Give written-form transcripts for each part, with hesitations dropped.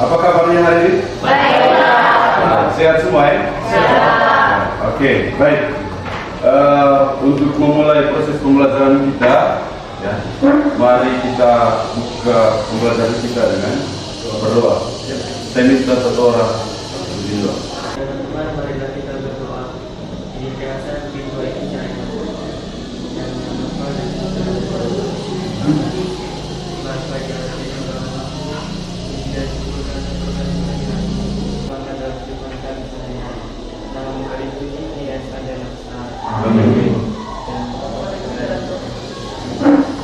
Apa kabarnya hari ini? Baik. Sehat semua ya? Sehat. Oke, baik. Untuk memulai proses pembelajaran kita, ya, mari kita buka pembelajaran kita dengan berdoa. Ya. Saya minta satu orang berdoa. Teman-teman, marilah kita berdoa. Ini biasa pintu ini yang apa dan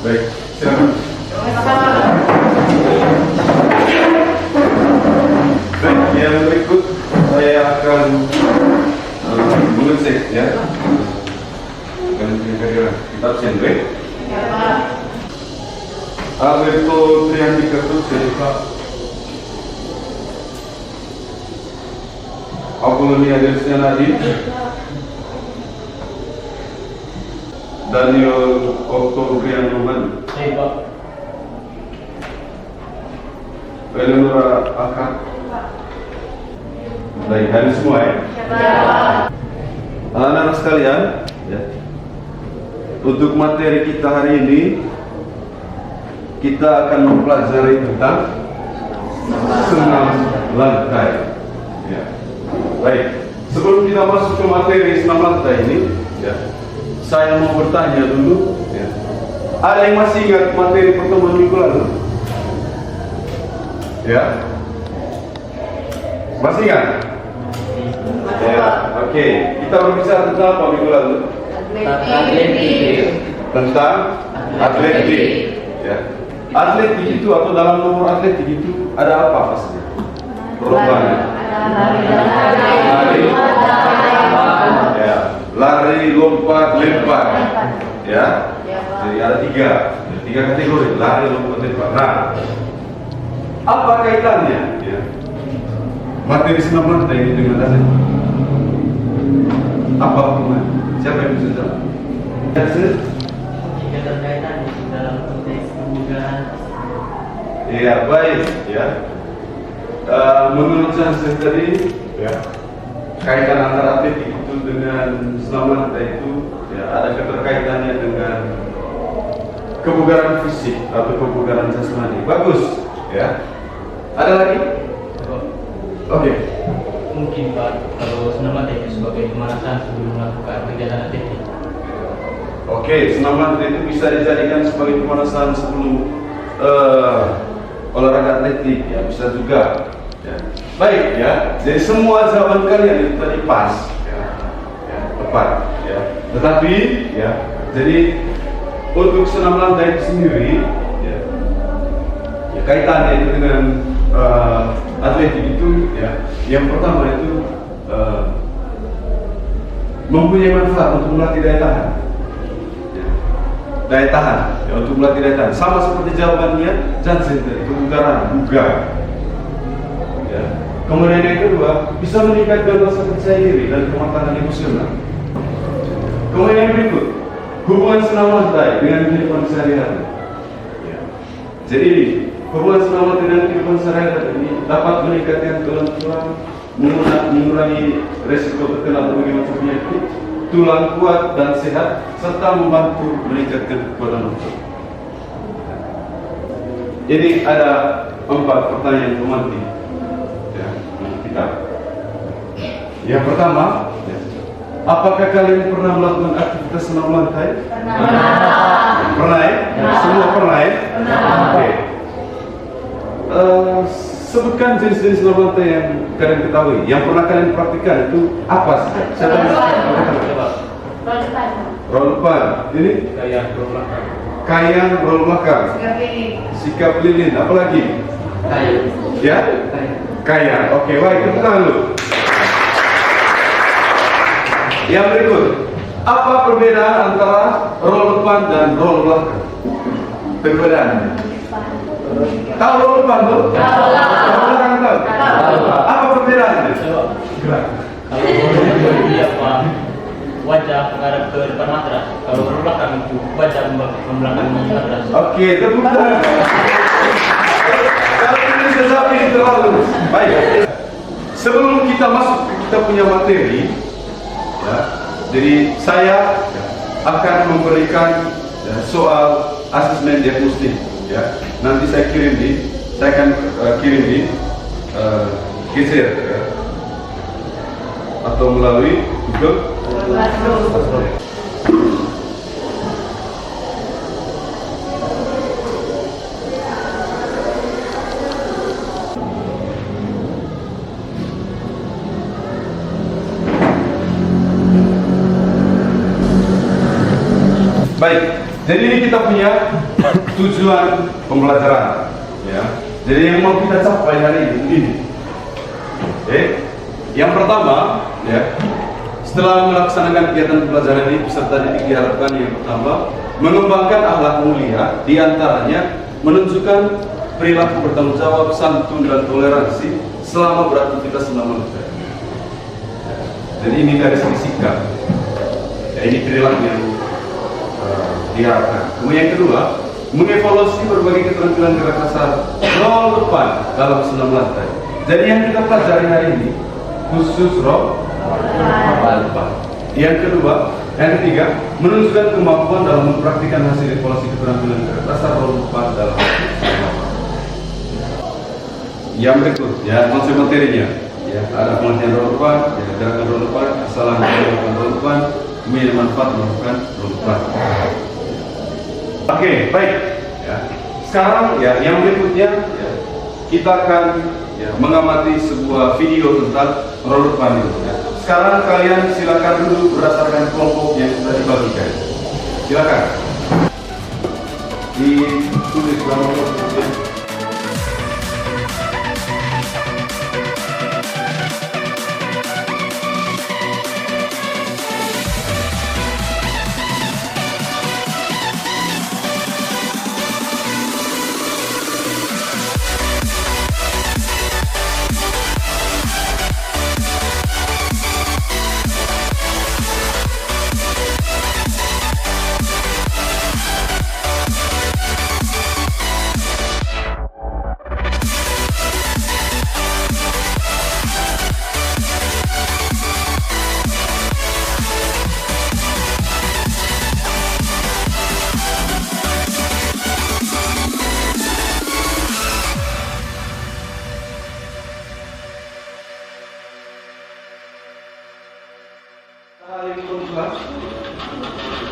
Baik, silakan. Baik, yang berikut saya akan mengecek ya. Kitab Sendri. Alberto Triandi Kertus Pak Apolonia Delsianadi, Daniel Octobrian Roman, Eleonora Akad. Baik, hari semua ya? Anak-anak sekalian, ya. Untuk materi kita hari ini, kita akan mempelajari tentang senam lantai. Ya. Baik, sebelum kita masuk ke materi senam lantai ini, ya, saya mau bertanya dulu. Ya. Ada yang masih ingat materi pertemuan minggu lalu? Ya, masih ingat? Ya, oke. Kita berbicara tentang apa minggu lalu? Tentang atletik. Ya. Atletik itu atau dalam nomor atletik itu ada apa pastinya? Perlombaan. Lari, lompat, lempar. Ya. Jadi ada tiga kategori: lari, lompat, lempar. Nah, apa kaitannya? Ya. Materi senam lantai ini dengan atletik. Apa hubungan? Siapa yang bisa jawab? jika terkaitan dalam konteks kebugaran. Ya, baik. Ya. Menurut saya tadi, ya, kaitan antara atletik itu dengan senam lantai itu, ya, ada keterkaitannya dengan kebugaran fisik atau kebugaran jasmani. Bagus, ya. Ada lagi? Oke. Mungkin Pak, kalau senam lantai itu sebagai pemanasan sebelum melakukan kegiatan atletik. Oke, senam lantai itu bisa dijadikan sebagai pemanasan sebelum olahraga atletik, ya, bisa juga. Ya. Baik, ya. Jadi semua jawaban kalian itu tadi pas, ya, tepat, ya. Tetapi, ya, jadi untuk senam lantai itu sendiri, ya, kaitannya itu dengan atletik itu, ya, yang pertama itu mempunyai manfaat untuk melatih daya tahan. Daya tahan, ya, untuk melatih daya tahan. Sama seperti jawabannya Jansen tadi, kebugaran, bugar. Ya. Kemudian yang kedua, bisa meningkatkan rasa percaya diri dan kematangan emosional. Kemudian yang berikut, hubungan senam lantai dengan kehidupan sehari-hari. Ya. Jadi hubungan senam lantai dengan kehidupan sehari-hari ini dapat meningkatkan kelenturan, mengurangi resiko terkena berbagai macam penyakit, tulang kuat dan sehat, serta membantu meningkatkan kekuatan otot. Jadi ada 4 pertanyaan pemantik, ya, untuk kita. Yang pertama, ya, apakah kalian pernah melakukan aktivitas senam lantai? Pernah ya? Semua pernah ya? Oke. Sebutkan jenis-jenis senam lantai yang kalian ketahui, yang pernah kalian praktikkan itu apa sih? Roll-pan. Ini? Kayang roll belakang. Sikap lilin. Apa lagi? Ya? Kayang. Oke, baik. Tepuk tangan dulu. Yang berikut, apa perbedaan antara roll depan dan roll belakang? Perbedaannya? Tahu roll depan tuh? Tahu. Roll belakang tahu? Apa perbedaannya? Gerak. Wajah menghadap ke depan matras. Kalau belakang itu wajah membelakangi matras. Oke, tepuk tangan. Kalau ini sesuatu yang terlalu Baik. Sebelum kita masuk ke kita punya materi, ya, jadi saya akan memberikan soal asesmen diagnostik. Ya. Nanti saya akan kirim di Geser, ya, atau melalui Google. Baik, jadi ini kita punya tujuan pembelajaran, ya. Jadi yang mau kita capai hari ini. Yang pertama, ya, setelah melaksanakan kegiatan pembelajaran ini peserta didik diharapkan yang pertama mengembangkan akhlak mulia, diantaranya menunjukkan perilaku bertanggung jawab, santun dan toleransi selama beraktivitas selama belajar. Jadi ini dari segi sikap, ya, ini perilaku yang diharapkan. Kemudian yang kedua, mengevaluasi berbagai keterampilan gerak kasar roll depan dalam senam lantai. Jadi yang kita pelajari hari ini khusus roll depan. Yang ketiga, menunjukkan kemampuan dalam mempraktikkan hasil evaluasi keterampilan gerak kasar roll depan dalam senam. Yang berikut, ya, konsep materinya, ya, ada pengertian roll depan, ya, gerakan roll depan, kesalahan melakukan roll depan, kemudian manfaat melakukan roll depan. Oke, baik. Ya. Sekarang, ya, yang berikutnya, ya, kita akan, ya, mengamati sebuah video tentang roll depan itu. Ya. Sekarang kalian silakan duduk berdasarkan kelompok yang sudah dibagikan. Silakan. Ditulis nama kelompoknya.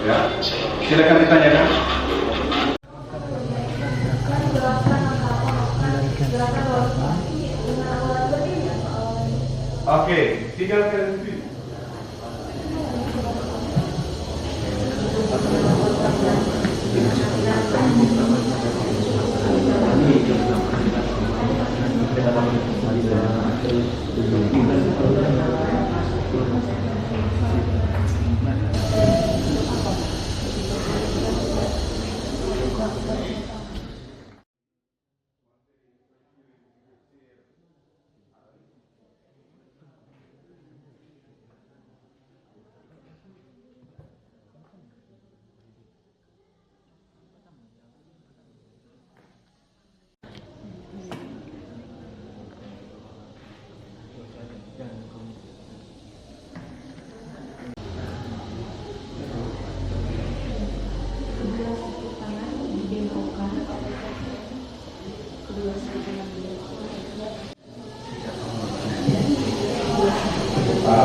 Ya, silakan ditanyakan. Oke, tinggalkan itu.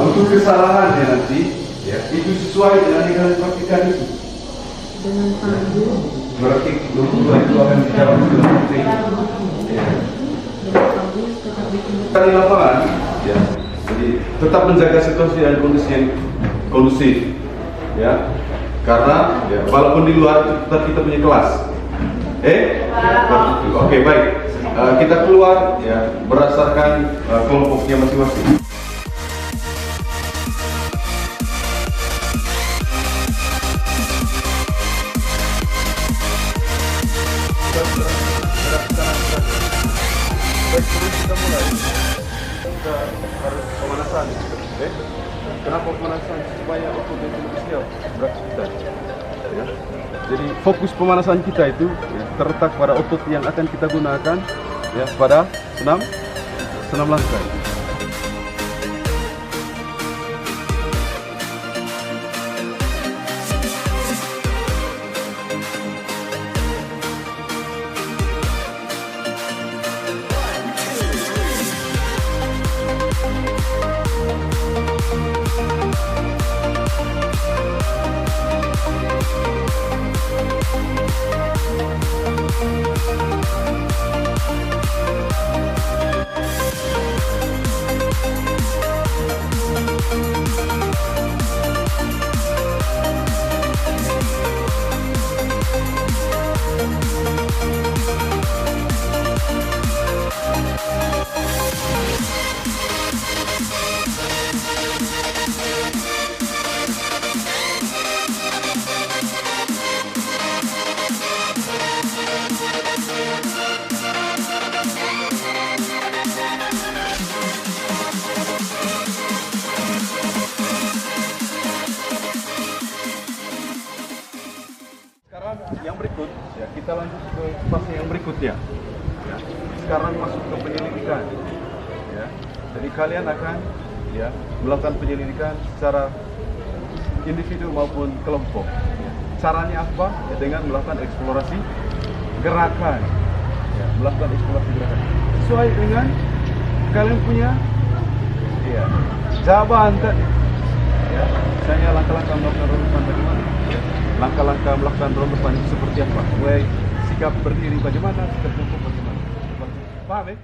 Untuk kesalahannya nanti, ya, itu sesuai dengan yang kalian praktikan itu. Dengan panggil. Berarti dua itu akan dijawab dengan penting. Kita di lapangan, ya, jadi tetap menjaga situasi dan kondisi yang kondusif, ya, karena, ya, walaupun di luar tetap kita punya kelas. Oke, baik. Kita keluar, ya, berdasarkan kelompoknya masing-masing. Kita mulai. Kita harus pemanasan. Kenapa pemanasan? Supaya otot itu lebih siap beraktivitas. Ya. Jadi fokus pemanasan kita itu, ya, terletak pada otot yang akan kita gunakan, ya, pada senam senam lantai. Yang berikut, ya, kita lanjut ke fase yang berikutnya. Ya. Sekarang masuk ke penyelidikan. Ya. Jadi kalian akan ya, melakukan penyelidikan secara individu maupun kelompok. Ya. Caranya apa? Ya, dengan melakukan eksplorasi gerakan. Ya, melakukan eksplorasi gerakan. Sesuai dengan kalian punya ya, jawaban tadi. Ya. Misalnya langkah-langkah melakukan ronde bagaimana? Ya. Langkah-langkah melakukan ronde depan itu seperti apa? Mulai sikap berdiri bagaimana, sikap jongkok bagaimana. Paham ya?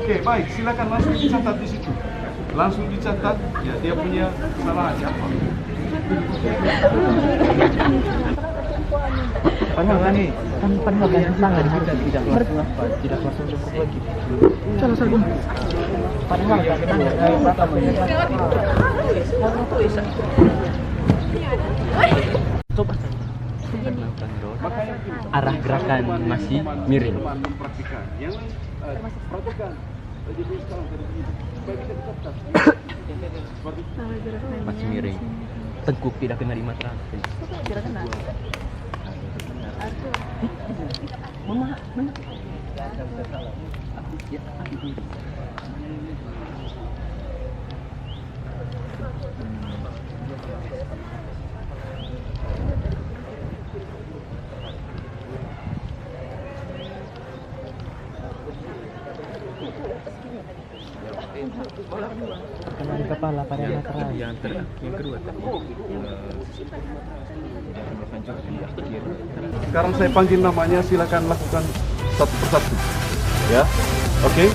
Oke, baik. Silakan langsung dicatat di situ. Langsung dicatat. Ya, dia punya kesalahannya apa? Padahal nih, kan tangan kita tidak langsung cukup lagi. Salah. Padahal kan dari pertama ini. Coba arah gerakan masih miring. Mempraktikkan. Yang perhatikan. Jadi sekarang supaya bisa dicatat. Masih miring. Teguk tidak kena di mata. Tidak kena. Mama, mana? Kena di kepala pada lateral. Yang kedua tadi. Sekarang saya panggil namanya, silakan lakukan satu persatu. Ya. Oke.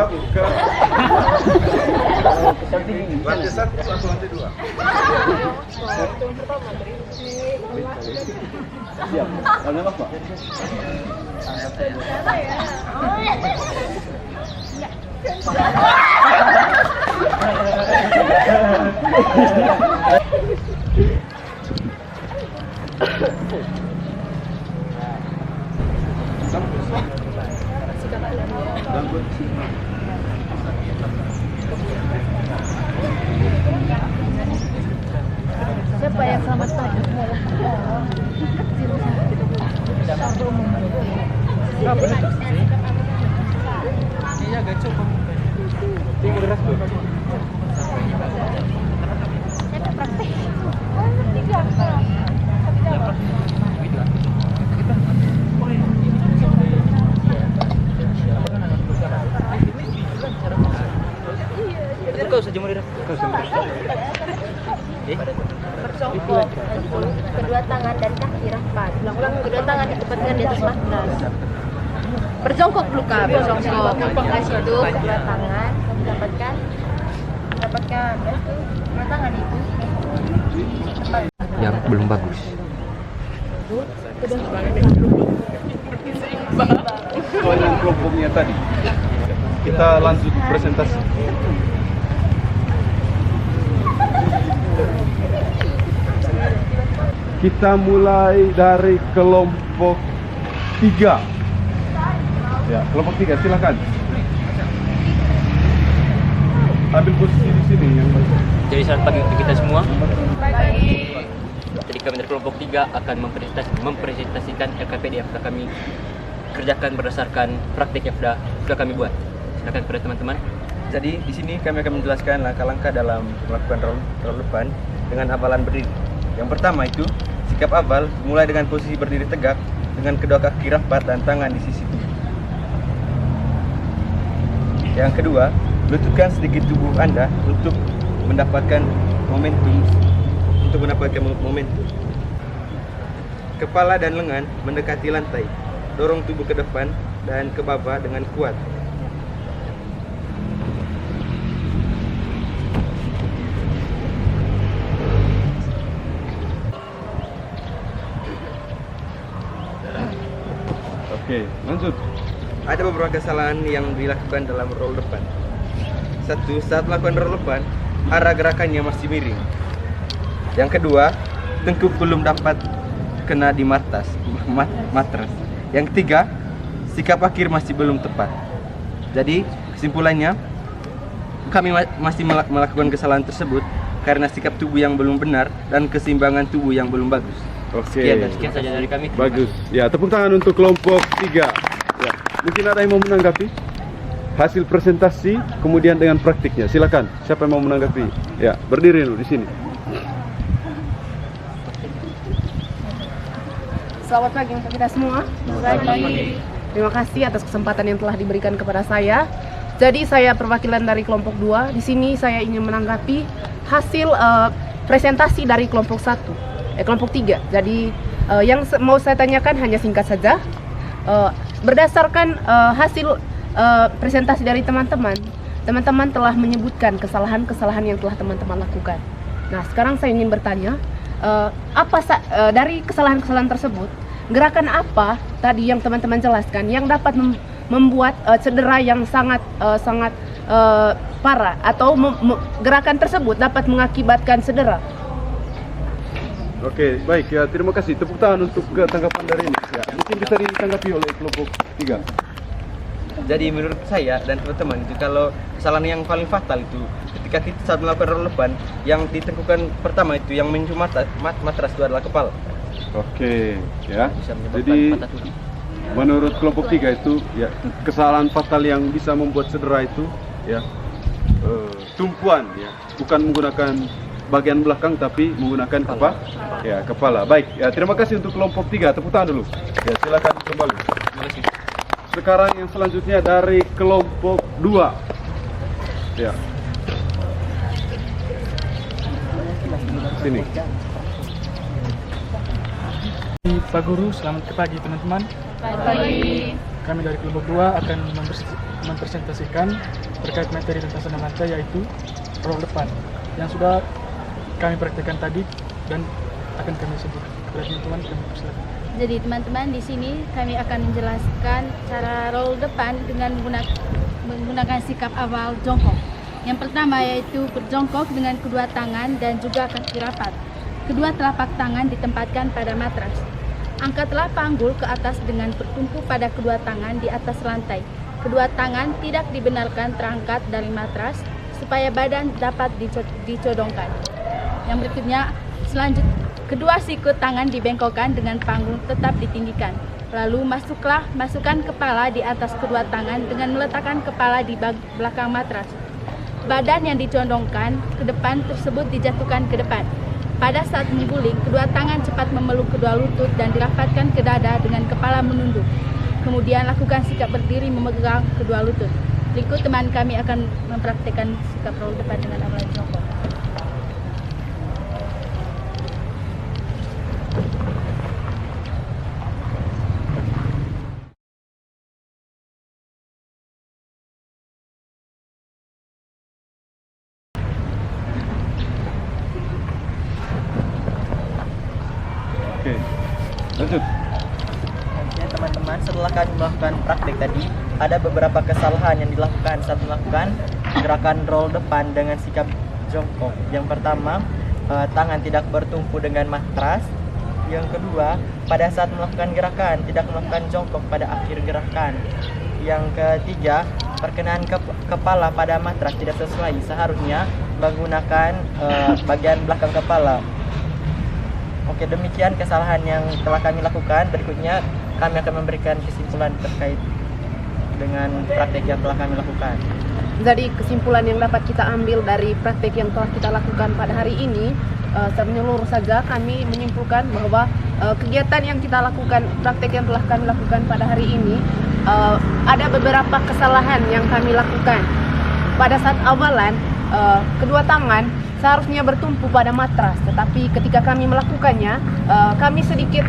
Buka. Lantai satu atau lantai dua? Siap. Lantai apa? Siapa yang selamat pagi? Iya, gak cukup. Tinggal ras tuh. Siapa praktek? Oh, tiga. Kau sejumur ras. Kau sejumur. Berjongkok, kedua tangan dan kaki rapat. Kedua tangan ditempatkan di atas matras. Berjongkok dulu kak, berjongkok. Di situ kedua tangan dapatkan kedua tangan itu. Yang belum bagus. Soalan kelompoknya tadi. Kita lanjut presentasi. Kita mulai dari kelompok 3. Ya, kelompok 3 silakan. Ambil posisi di sini yang baik. Jadi selamat pagi untuk kita semua. Jadi kami dari kelompok 3 akan mempresentasikan LKPD yang sudah kami kerjakan berdasarkan praktik yang sudah kami buat. Silakan kepada teman-teman. Jadi di sini kami akan menjelaskan langkah-langkah dalam melakukan roll depan dengan hafalan berdiri. Yang pertama itu sikap awal mulai dengan posisi berdiri tegak dengan kedua kaki rapat dan tangan di sisi tubuh. Yang kedua, lututkan sedikit tubuh Anda untuk mendapatkan momentum. Kepala dan lengan mendekati lantai. Dorong tubuh ke depan dan ke bawah dengan kuat. Oke, lanjut. Ada beberapa kesalahan yang dilakukan dalam roll depan. 1. Saat melakukan roll depan, arah gerakannya masih miring. Yang kedua, tengkuk belum dapat kena di matras. Yang ketiga, sikap akhir masih belum tepat. Jadi, kesimpulannya, kami masih melakukan kesalahan tersebut karena sikap tubuh yang belum benar dan keseimbangan tubuh yang belum bagus. Oke. Sekian saja dari kami. Bagus. Ya, tepuk tangan untuk kelompok 3. Ya. Mungkin ada yang mau menanggapi hasil presentasi kemudian dengan praktiknya. Silakan. Siapa yang mau menanggapi? Ya, berdiri dulu di sini. Selamat pagi untuk kita semua. Terima kasih atas kesempatan yang telah diberikan kepada saya. Jadi saya perwakilan dari kelompok 2. Di sini saya ingin menanggapi hasil presentasi dari kelompok 1, kelompok 3. Jadi yang mau saya tanyakan hanya singkat saja. Berdasarkan hasil presentasi dari teman-teman telah menyebutkan kesalahan-kesalahan yang telah teman-teman lakukan. Nah, sekarang saya ingin bertanya, dari kesalahan-kesalahan tersebut, gerakan apa tadi yang teman-teman jelaskan yang dapat membuat cedera yang sangat parah, atau gerakan tersebut dapat mengakibatkan cedera? Oke, baik ya. Terima kasih. Tepuk tangan untuk tanggapan dari ini. Ya, mungkin bisa ditanggapi oleh kelompok 3. Jadi menurut saya dan teman-teman itu, kalau kesalahan yang paling fatal itu ketika kita saat melakukan roll depan, yang ditengkukan pertama itu yang menyentuh matras itu adalah kepala. Oke, ya. Bisa menyebabkan Jadi patah tulang. menurut kelompok 3 itu ya, kesalahan fatal yang bisa membuat cedera itu ya tumpuan ya, bukan menggunakan bagian belakang tapi menggunakan kepala. Baik, ya, terima kasih untuk kelompok 3. Tepuk tangan dulu. Ya, silakan kembali. Sekarang yang selanjutnya dari kelompok 2. Ya. Sini. Pak Guru, selamat pagi teman-teman. Pagi. Kami dari kelompok 2 akan mempresentasikan terkait materi lintasan lantai, yaitu roll depan yang sudah kami praktekkan tadi dan akan kami sebut kepada teman-teman. Kami persilakan. Jadi teman-teman, di sini kami akan menjelaskan cara roll depan dengan menggunakan sikap awal jongkok. Yang pertama yaitu berjongkok dengan kedua tangan dan juga kaki rapat. Kedua telapak tangan ditempatkan pada matras. Angkat telapak panggul ke atas dengan bertumpu pada kedua tangan di atas lantai. kedua tangan tidak dibenarkan terangkat dari matras supaya badan dapat dicodongkan. Yang berikutnya, kedua sikut tangan dibengkokkan dengan panggung tetap ditinggikan. Lalu masukkan kepala di atas kedua tangan dengan meletakkan kepala di belakang matras. Badan yang dicondongkan ke depan tersebut dijatuhkan ke depan. Pada saat mengguling, kedua tangan cepat memeluk kedua lutut dan dirapatkan ke dada dengan kepala menunduk. Kemudian lakukan sikap berdiri memegang kedua lutut. Berikut teman kami akan mempraktikkan sikap roll depan dengan amalan jongkok. Oke, lanjut. Ya teman-teman, setelah kami melakukan praktik tadi, ada beberapa kesalahan yang dilakukan saat melakukan gerakan roll depan dengan sikap jongkok. Yang pertama, tangan tidak bertumpu dengan matras. Yang kedua, pada saat melakukan gerakan tidak melakukan jongkok pada akhir gerakan. Yang ketiga, perkenaan kepala pada matras tidak sesuai, seharusnya menggunakan bagian belakang kepala. Oke, demikian kesalahan yang telah kami lakukan. Berikutnya kami akan memberikan kesimpulan terkait dengan praktek yang telah kami lakukan. Jadi kesimpulan yang dapat kita ambil dari praktek yang telah kita lakukan pada hari ini, secara menyeluruh saja kami menyimpulkan bahwa kegiatan yang kita lakukan, praktek yang telah kami lakukan pada hari ini, ada beberapa kesalahan yang kami lakukan. Pada saat awalan, kedua tangan seharusnya bertumpu pada matras, tetapi ketika kami melakukannya, kami sedikit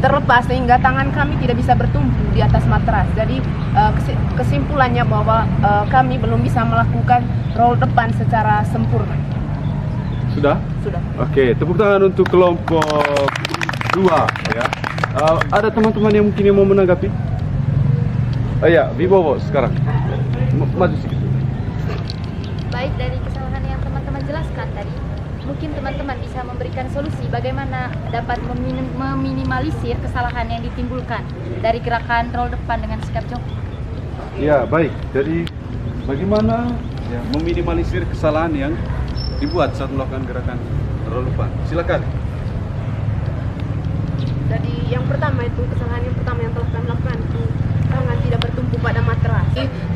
terlepas sehingga tangan kami tidak bisa bertumpu di atas matras. Jadi kesimpulannya bahwa kami belum bisa melakukan roll depan secara sempurna. Sudah? Sudah. Oke, tepuk tangan untuk kelompok 2 ya. Ada teman-teman yang mungkin yang mau menanggapi? Ya, Wibowo sekarang. Maju sedikit. Baik, dari kesalahan yang teman-teman jelaskan tadi, mungkin teman-teman bisa memberikan solusi bagaimana dapat meminimalisir kesalahan yang ditimbulkan dari gerakan roll depan dengan sikap jongkok. Ya, baik. Jadi bagaimana ya, meminimalisir kesalahan yang dibuat saat melakukan gerakan roll depan? Silakan. Jadi yang pertama itu, kesalahan yang pertama yang telah kami lakukan itu tangan tidak bertumpu pada matras.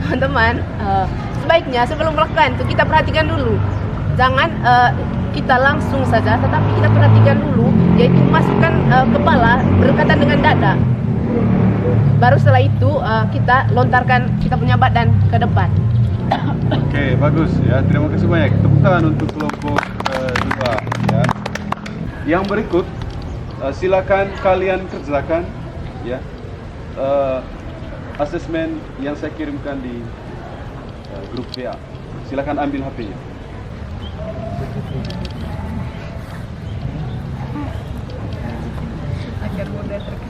Teman-teman, sebaiknya sebelum melakukan itu kita perhatikan dulu. Jangan kita langsung saja, tetapi kita perhatikan dulu, yaitu masukkan kepala berdekatan dengan dada. Baru setelah itu kita lontarkan kita punya badan ke depan. Oke, bagus ya. Terima kasih banyak. Tepuk tangan untuk kelompok 2 ya. Yang berikut silakan kalian kerjakan ya. Asesmen yang saya kirimkan di grup WA. Silakan ambil HP-nya. Agar mudah terkena.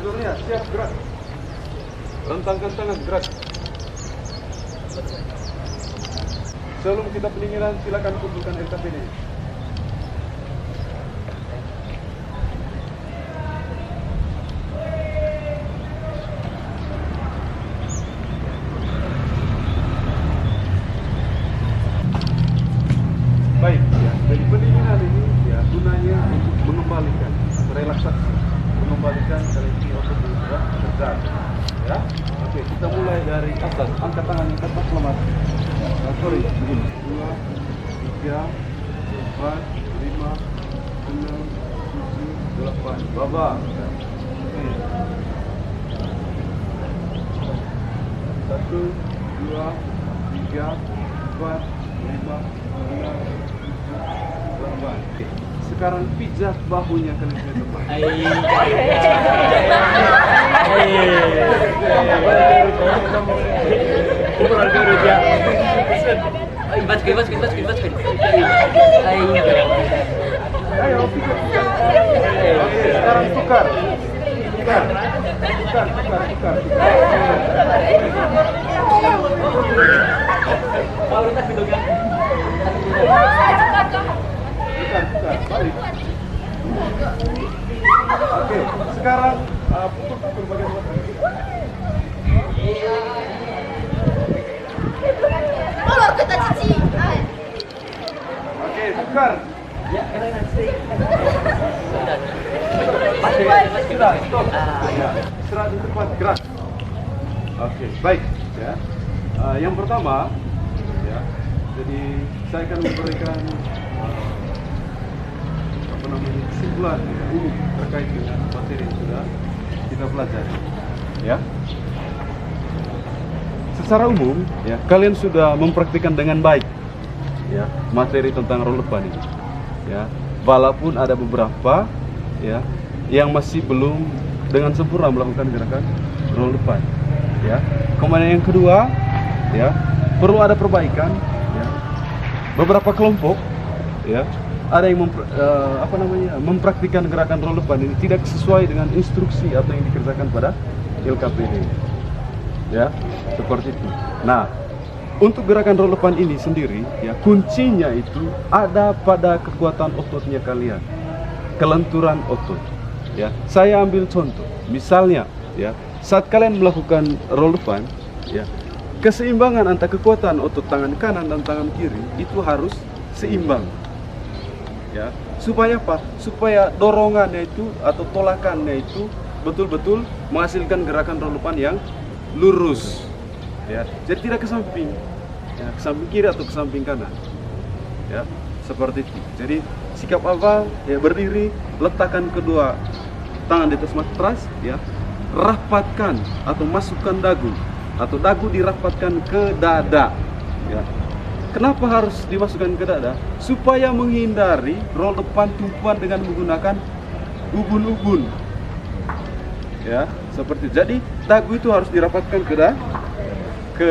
Seluruhnya siap gerak. Rentangkan tangan gerak. Sebelum kita penyingkiran, silakan kumpulkan LKP-nya. Baik, ya. Jadi pendinginan ini ya gunanya untuk mengembalikan relaksasi, mengembalikan kalori otot yang sudah terjadi. Ya, oke, kita mulai dari atas. Angkat tangan yang atas, selamat. Sorry, begini. 2, 3, 4, 5, 6, 7, 8. Baba. Oke. 1, 2, 3, 4, 5, 6, 7, 8. Sekarang pijat bahunya kalian ke depan. Ayo, pijat. Oke, sekarang tukar. Balik. Oke, sekarang pukul bagian bawah. Oke, tukar. Stop. Istirahat di tempat, gerak. Oke, baik. Ya. Yang pertama, ya. Jadi saya akan memberikan kesimpulan umum terkait dengan materi yang sudah kita pelajari. Ya. Secara umum, ya, kalian sudah mempraktikkan dengan baik, ya, materi tentang roll depan ini. Ya, walaupun ada beberapa, ya, yang masih belum dengan sempurna melakukan gerakan roll depan. Ya. Kemudian yang kedua, ya, perlu ada perbaikan. Ya. Beberapa kelompok, ya, ada yang mempraktikkan gerakan roll depan ini tidak sesuai dengan instruksi atau yang dikerjakan pada LKPD. Ya, seperti itu. Nah, untuk gerakan roll depan ini sendiri, ya, kuncinya itu ada pada kekuatan ototnya kalian, kelenturan otot. Ya, saya ambil contoh, misalnya, ya, saat kalian melakukan roll depan, ya, keseimbangan antara kekuatan otot tangan kanan dan tangan kiri itu harus seimbang. Ya, supaya apa? Supaya dorongannya itu atau tolakannya itu betul-betul menghasilkan gerakan roll depan yang lurus. Ya, jadi tidak ke samping, ya, ke samping kiri atau ke samping kanan. Ya, seperti itu. Jadi sikap awal, ya, berdiri, letakkan kedua tangan di atas matras, ya, rapatkan atau masukkan dagu atau dagu dirapatkan ke dada. Ya. Kenapa harus dimasukkan ke dada? Supaya menghindari roll depan tumpuan dengan menggunakan ubun-ubun. Ya, seperti itu. Jadi dagu itu harus dirapatkan ke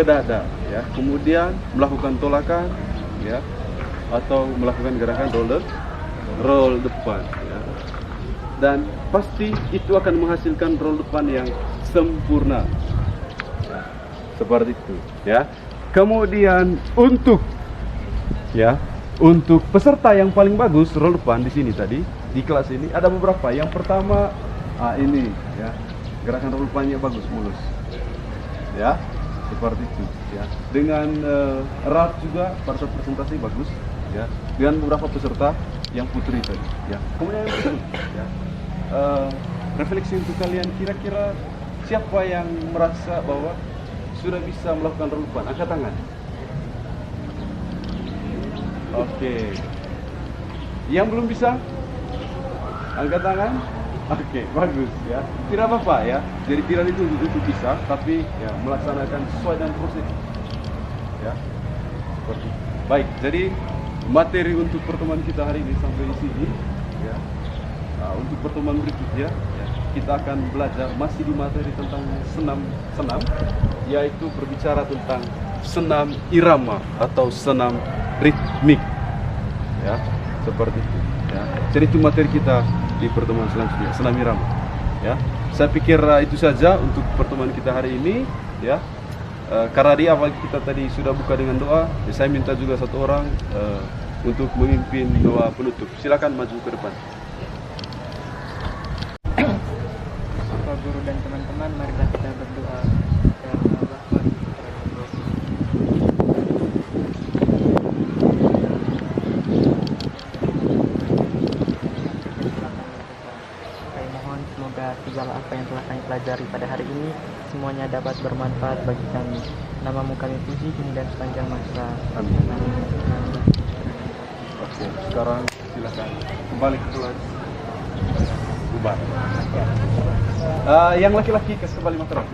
dada, ya. Kemudian melakukan tolakan, ya, atau melakukan gerakan roll depan, ya. Dan pasti itu akan menghasilkan roll depan yang sempurna. Ya, seperti itu, ya. Kemudian untuk peserta yang paling bagus roll depan di sini tadi di kelas ini ada beberapa. Yang pertama ini, ya, gerakan roll depannya bagus, mulus, ya, seperti itu, ya. Dengan Ralph juga pada saat presentasi bagus, ya. Dengan beberapa peserta yang putri tadi, ya. Kemudian yang berikut, ya, refleksi untuk kalian, kira-kira siapa yang merasa bahwa sudah bisa melakukan roll depan? Angkat tangan. Oke. Yang belum bisa? Angkat tangan. Oke, bagus, ya. Tidak apa-apa, ya. Jadi tidak dituntut untuk bisa, tapi, ya, melaksanakan sesuai dengan proses. Ya. Seperti. Baik, jadi materi untuk pertemuan kita hari ini sampai di sini, ya. Untuk pertemuan berikutnya, ya, kita akan belajar masih di materi tentang senam, yaitu berbicara tentang senam irama atau senam ritmik, ya, seperti itu, ya. Jadi itu materi kita di pertemuan selanjutnya, senam irama, ya. Saya pikir itu saja untuk pertemuan kita hari ini, ya. Karena di awal kita tadi sudah buka dengan doa, ya, saya minta juga satu orang untuk memimpin doa penutup. Silakan maju ke depan. Bapak guru dan teman-teman, marilah kita berdoa. Kami mohon semoga segala apa yang telah kami pelajari pada hari ini semuanya dapat bermanfaat bagi kami. Namamu kami puji kini dan sepanjang masa. Amin. Oke, sekarang silakan kembali ke kelas. Bubar. Yang laki-laki kasih kembali materai.